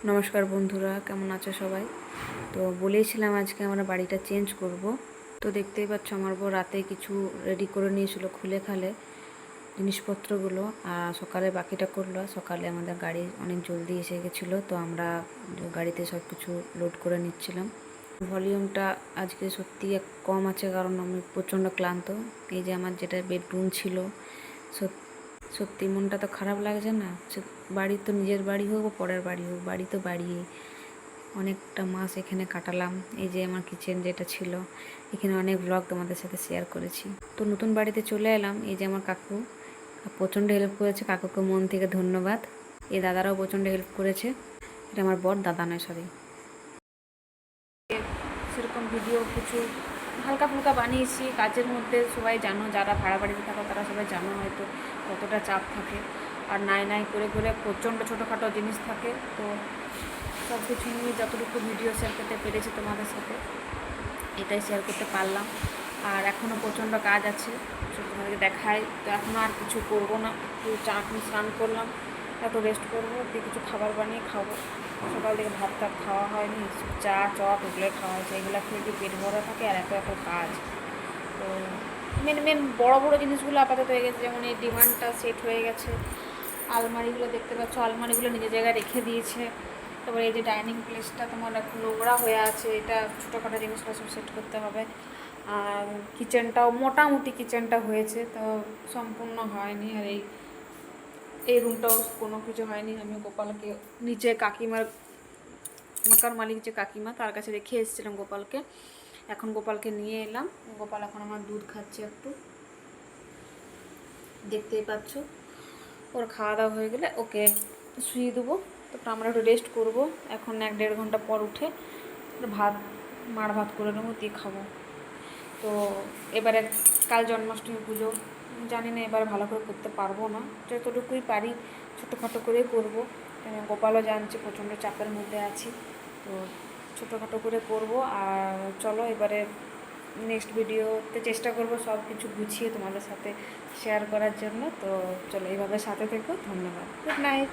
নমস্কার বন্ধুরা, কেমন আছো সবাই? তো বলেইছিলাম আজকে আমরা বাড়িটা চেঞ্জ করব। তো দেখতেই পাচ্ছ আমার বউ রাতে কিছু রেডি করে নিয়েছিল খুলে খালে জিনিসপত্রগুলো, আর সকালে বাকিটা করলো। সকালে আমাদের গাড়ি অনেক জলদি এসে গেছিলো, তো আমরা গাড়িতে সব কিছু লোড করে নিচ্ছিলাম। ভলিউমটা আজকে সত্যি কম আছে, কারণ আমি প্রচণ্ড ক্লান্ত। এই যে আমার যেটা বেডরুম ছিল, সত্যি মনটা তো খারাপ লাগছে না? বাড়ি তো নিজের বাড়ি হোক বা পরের বাড়ি হোক, বাড়ি তো বাড়ি। অনেকটা মাস এখানে কাটালাম। এই যে আমার কিচেন যেটা ছিল, এখানে অনেক ব্লগ তোমাদের সাথে শেয়ার করেছি। তো নতুন বাড়িতে চলে এলাম। এই যে আমার কাকু প্রচণ্ড হেল্প করেছে, কাকুকে মন থেকে ধন্যবাদ। এই দাদারাও প্রচণ্ড হেল্প করেছে। এটা আমার বর, দাদা নয় সরি। সেরকম ভিডিও কিছু হালকা ফুলকা বানিয়েছি কাজের মধ্যে। সবাই জানো, যারা ভাড়া বাড়িতে থাকো তারা সবাই জানো হয়তো কতটা চাপ থাকে, আর নাই নাই করে করে প্রচণ্ড ছোটোখাটো জিনিস থাকে। তো সব কিছু নিয়ে যতটুকু ভিডিও শেয়ার করতে পেরেছি তোমাদের সাথে, এটাই শেয়ার করতে পারলাম। আর এখনও প্রচণ্ড কাজ আছে, তোমাদেরকে দেখাই। তো এখনও আর কিছু করবো না, একটু স্নান করলাম, একটু রেস্ট করবো, দিয়ে কিছু খাবার বানিয়ে খাবো। সকাল থেকে ভাত টাত খাওয়া হয়নি, চা চপ এগুলোই খাওয়া হয়েছে। এগুলো খেয়ে কি পেট ভরা থাকে, আর এত এত কাজ। তো মেন বড়ো বড়ো জিনিসগুলো আপাতত হয়ে গেছে, যেমন এই ডিমান্ডটা সেট হয়ে গেছে। আলমারিগুলো দেখতে পাচ্ছ, আলমারিগুলো নিজের জায়গায় রেখে দিয়েছে। তারপরে এই যে ডাইনিং প্লেসটা তোমার একটু নোংরা হয়ে আছে, এটা ছোটোখাটো জিনিসটা সব সেট করতে হবে। আর কিচেনটাও মোটামুটি কিচেনটা হয়েছে, তো সম্পূর্ণ হয়নি। আর এই রুমটাও কোনো কিছু হয়নি। আমি গোপালকে নিচে কাকিমার মাকার মালিক যে কাকিমা, তার কাছে রেখে এসেছিলাম গোপালকে। এখন গোপালকে নিয়ে এলাম। গোপাল এখন আমার দুধ খাচ্ছে একটু, দেখতেই পাচ্ছ। ওর খাওয়া দাওয়া হয়ে গেলে ওকে শুয়ে দেবো। তারপর আমরা একটু রেস্ট করবো। এখন 1-1.5 ঘন্টা পর উঠে ভাত, মাড় ভাত করে নেবো, দিয়ে খাবো। তো এবারে কাল জন্মাষ্টমী পুজো, জানি না এবার ভালো করে করতে পারবো না, যতটুকুই পারি ছোটোখাটো করেই করবো। গোপালও জানছে প্রচণ্ড চাপের মধ্যে আছি, তো ছোটোখাটো করে করবো। আর চলো এবারে নেক্সট ভিডিওতে চেষ্টা করবো সব কিছু গুছিয়ে তোমাদের সাথে শেয়ার করার জন্য। তো চলো এইভাবে সাথে থেকো, ধন্যবাদ, গুড নাইট।